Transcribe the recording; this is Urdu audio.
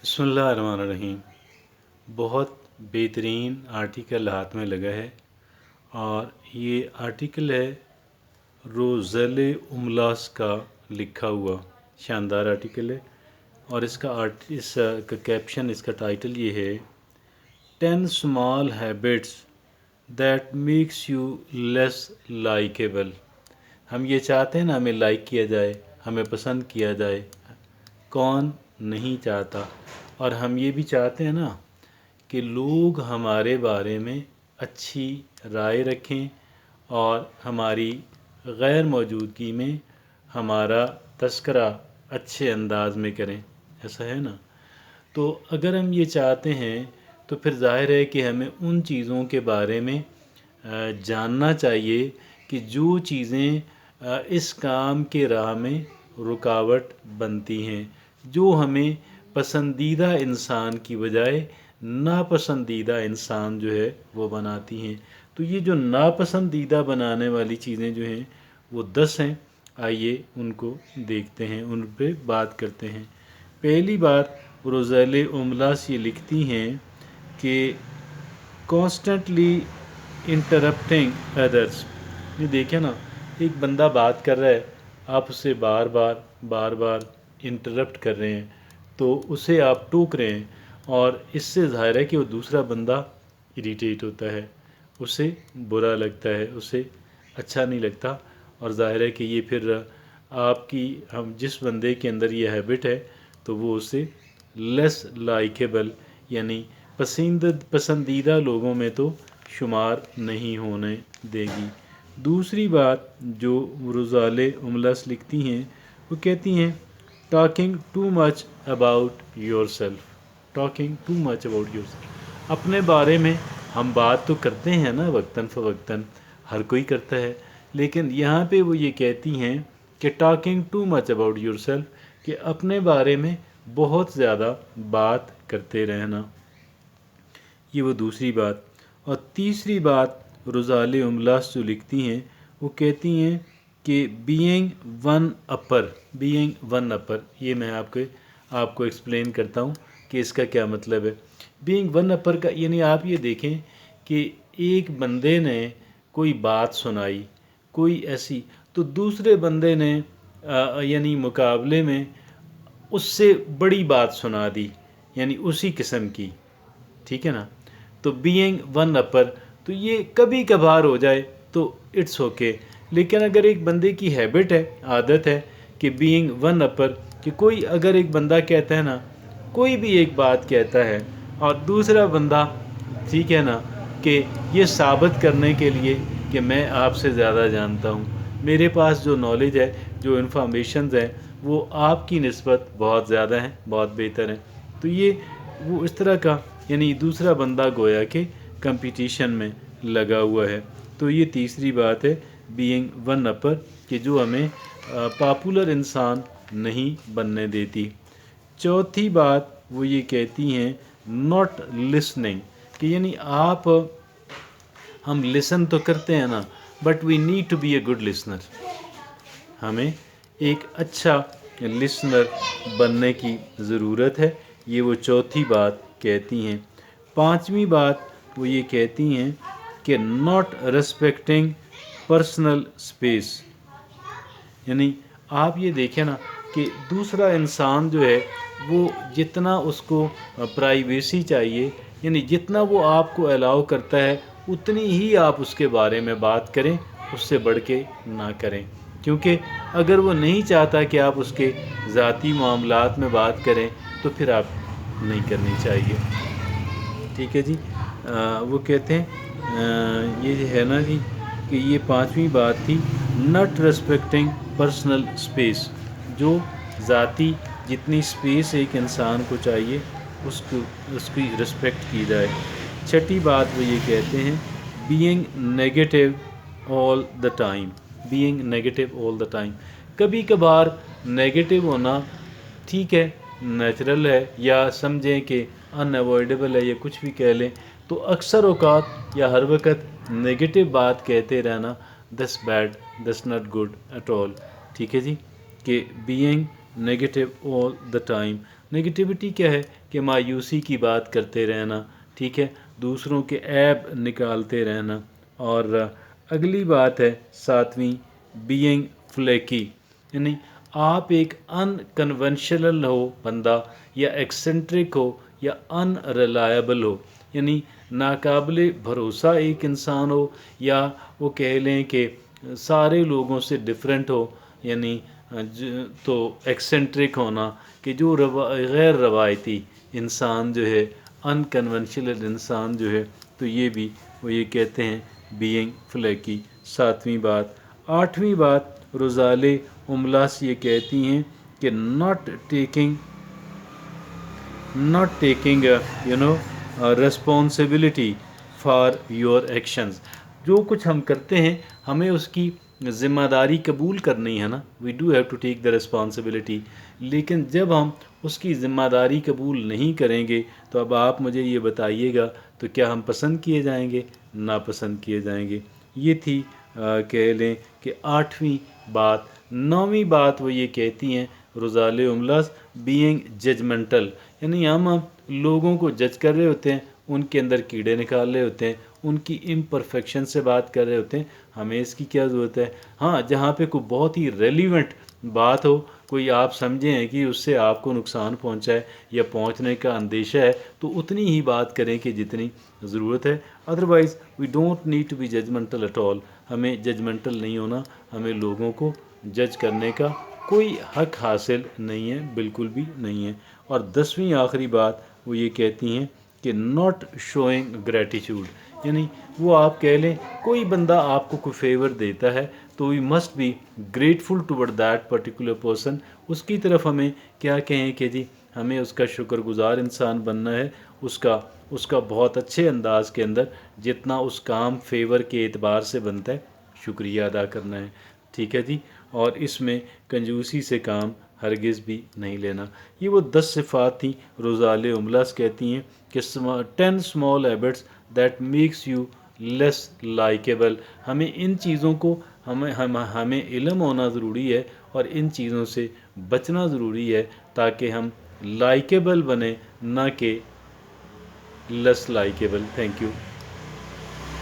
بسم اللہ الرحمن الرحیم۔ بہت بہترین آرٹیکل ہاتھ میں لگا ہے، اور یہ آرٹیکل ہے روزیل املاس کا لکھا ہوا شاندار آرٹیکل ہے، اور اس کا کیپشن، اس کا ٹائٹل یہ ہے 10 small habits that makes you less likeable۔ ہم یہ چاہتے ہیں نا ہمیں لائک کیا جائے، ہمیں پسند کیا جائے، کون نہیں چاہتا؟ اور ہم یہ بھی چاہتے ہیں نا کہ لوگ ہمارے بارے میں اچھی رائے رکھیں اور ہماری غیر موجودگی میں ہمارا تذکرہ اچھے انداز میں کریں، ایسا ہے نا؟ تو اگر ہم یہ چاہتے ہیں تو پھر ظاہر ہے کہ ہمیں ان چیزوں کے بارے میں جاننا چاہیے کہ جو چیزیں اس کام کے راہ میں رکاوٹ بنتی ہیں، جو ہمیں پسندیدہ انسان کی بجائے ناپسندیدہ انسان جو ہے وہ بناتی ہیں۔ تو یہ جو ناپسندیدہ بنانے والی چیزیں جو ہیں وہ 10 ہیں۔ آئیے ان کو دیکھتے ہیں، ان پہ بات کرتے ہیں۔ پہلی بات، روزیل املاس یہ لکھتی ہیں کہ کانسٹنٹلی انٹرپٹنگ ادرس۔ یہ دیکھیں نا، ایک بندہ بات کر رہا ہے، آپ اسے بار بار انٹرپٹ کر رہے ہیں، تو اسے آپ ٹوک رہے ہیں، اور اس سے ظاہر ہے کہ وہ دوسرا بندہ اریٹیٹ ہوتا ہے، اسے برا لگتا ہے، اسے اچھا نہیں لگتا، اور ظاہر ہے کہ یہ پھر آپ کی، ہم جس بندے کے اندر یہ ہیبٹ ہے تو وہ اسے لیس لائکیبل یعنی پسندیدہ لوگوں میں تو شمار نہیں ہونے دے گی۔ دوسری بات جو روزیل املاس لکھتی ہیں، وہ کہتی ہیں talking too much about your self. Talking too much about your self, اپنے بارے میں ہم بات تو کرتے ہیں نا وقتاً فوقتاً، ہر کوئی کرتا ہے، لیکن یہاں پہ وہ یہ کہتی ہیں کہ talking too much about your self, کہ اپنے بارے میں بہت زیادہ بات کرتے رہنا، یہ وہ دوسری بات۔ اور تیسری بات روزیل املاس جو لکھتی ہیں، وہ کہتی ہیں کہ بینگ ون اپر، یہ میں آپ کو ایکسپلین کرتا ہوں کہ اس کا کیا مطلب ہے۔ بینگ ون اپر کا یعنی آپ یہ دیکھیں کہ ایک بندے نے کوئی بات سنائی، کوئی ایسی، تو دوسرے بندے نے یعنی مقابلے میں اس سے بڑی بات سنا دی، یعنی اسی قسم کی، ٹھیک ہے نا؟ تو بینگ ون اپر، تو یہ کبھی کبھار ہو جائے تو اٹس اوکے، لیکن اگر ایک بندے کی ہیبٹ ہے، عادت ہے کہ بینگ ون اپر، کہ کوئی اگر ایک بندہ کہتا ہے نا، کوئی بھی ایک بات کہتا ہے، اور دوسرا بندہ، ٹھیک ہے نا، کہ یہ ثابت کرنے کے لیے کہ میں آپ سے زیادہ جانتا ہوں، میرے پاس جو نالج ہے، جو انفارمیشنز ہیں، وہ آپ کی نسبت بہت زیادہ ہیں، بہت بہتر ہیں، تو یہ وہ اس طرح کا، یعنی دوسرا بندہ گویا کہ کمپٹیشن میں لگا ہوا ہے۔ تو یہ تیسری بات ہے بینگ ون اپر، کہ جو ہمیں پاپولر انسان نہیں بننے دیتی۔ چوتھی بات وہ یہ کہتی ہیں ناٹ لسننگ، کہ یعنی ہم لسن تو کرتے ہیں نا، but we need to be a good listener, ہمیں ایک اچھا لسنر بننے کی ضرورت ہے، یہ وہ چوتھی بات کہتی ہیں۔ پانچویں بات وہ یہ کہتی ہیں کہ ناٹ ریسپیکٹنگ پرسنل اسپیس، یعنی آپ یہ دیکھیں نا کہ دوسرا انسان جو ہے وہ جتنا اس کو پرائیویسی چاہیے، یعنی جتنا وہ آپ کو الاؤ کرتا ہے اتنی ہی آپ اس کے بارے میں بات کریں، اس سے بڑھ کے نہ کریں، کیونکہ اگر وہ نہیں چاہتا کہ آپ اس کے ذاتی معاملات میں بات کریں تو پھر آپ نہیں کرنی چاہیے، ٹھیک ہے جی۔ وہ کہتے ہیں یہ ہے نا جی کہ یہ پانچویں بات تھی ناٹ ریسپیکٹنگ پرسنل اسپیس، جو ذاتی جتنی اسپیس ایک انسان کو چاہیے اس کی رسپیکٹ کی جائے۔ چھٹی بات وہ یہ کہتے ہیں being negative all the time, being negative all the time, کبھی کبھار نیگیٹو ہونا ٹھیک ہے، نیچرل ہے، یا سمجھیں کہ ان اوائڈیبل ہے، یا کچھ بھی کہہ لیں، تو اکثر اوقات یا ہر وقت نیگیٹو بات کہتے رہنا this bad, this not good at all, ٹھیک ہے جی، کہ being negative all the time negativity کیا ہے کہ مایوسی کی بات کرتے رہنا، ٹھیک ہے، دوسروں کے عیب نکالتے رہنا۔ اور اگلی بات ہے 7ویں، بینگ فلیکی، یعنی آپ ایک ان کنونشنل ہو بندہ، یا ایکسنٹرک ہو، یا ان ریلائبل ہو، یعنی ناقابل بھروسہ ایک انسان ہو، یا وہ کہہ لیں کہ سارے لوگوں سے ڈفرینٹ ہو، یعنی تو ایکسنٹرک ہونا کہ جو غیر روایتی انسان جو ہے، ان کنونشنل انسان جو ہے، تو یہ بھی وہ یہ کہتے ہیں بینگ فلیکی، 7ویں بات۔ 8ویں بات روزالے املاس یہ کہتی ہیں کہ not taking responsibility for your actions, جو کچھ ہم کرتے ہیں ہمیں اس کی ذمہ داری قبول کرنی ہے نا، we do have to take the responsibility, لیکن جب ہم اس کی ذمہ داری قبول نہیں کریں گے تو اب آپ مجھے یہ بتائیے گا تو کیا ہم پسند کیے جائیں گے؟ ناپسند کیے جائیں گے۔ یہ تھی کہہ لیں کہ 8ویں بات۔ 9ویں بات وہ یہ کہتی ہیں روزالے املاس، بینگ ججمنٹل، یعنی ہم لوگوں کو جج کر رہے ہوتے ہیں، ان کے اندر کیڑے نکال رہے ہوتے ہیں، ان کی امپرفیکشن سے بات کر رہے ہوتے ہیں، ہمیں اس کی کیا ضرورت ہے؟ ہاں، جہاں پہ کوئی بہت ہی ریلیونٹ بات ہو، کوئی آپ سمجھیں کہ اس سے آپ کو نقصان پہنچا ہے یا پہنچنے کا اندیشہ ہے، تو اتنی ہی بات کریں کہ جتنی ضرورت ہے۔ Otherwise we don't need to be judgmental at all, ہمیں ججمنٹل نہیں ہونا، ہمیں لوگوں کو جج کرنے کا کوئی حق حاصل نہیں ہے، بالکل بھی نہیں ہے۔ اور 10ویں آخری بات وہ یہ کہتی ہیں کہ ناٹ شوئنگ گریٹیٹیوڈ، یعنی وہ آپ کہہ لیں کوئی بندہ آپ کو کوئی فیور دیتا ہے تو we must be grateful towards that particular person, اس کی طرف ہمیں کیا کہیں کہ جی ہمیں اس کا شکر گزار انسان بننا ہے، اس کا بہت اچھے انداز کے اندر جتنا اس کام فیور کے اعتبار سے بنتا ہے شکریہ ادا کرنا ہے، ٹھیک ہے جی۔ اور اس میں کنجوسی سے کام ہرگز بھی نہیں لینا۔ یہ وہ 10 صفات تھیں روزالے املاس کہتی ہیں کہ 10 small habits that makes you less likeable, ہمیں ان چیزوں کو ہمیں علم ہونا ضروری ہے اور ان چیزوں سے بچنا ضروری ہے تاکہ ہم لائکیبل بنیں، نہ کہ لیس لائکیبل۔ Thank you.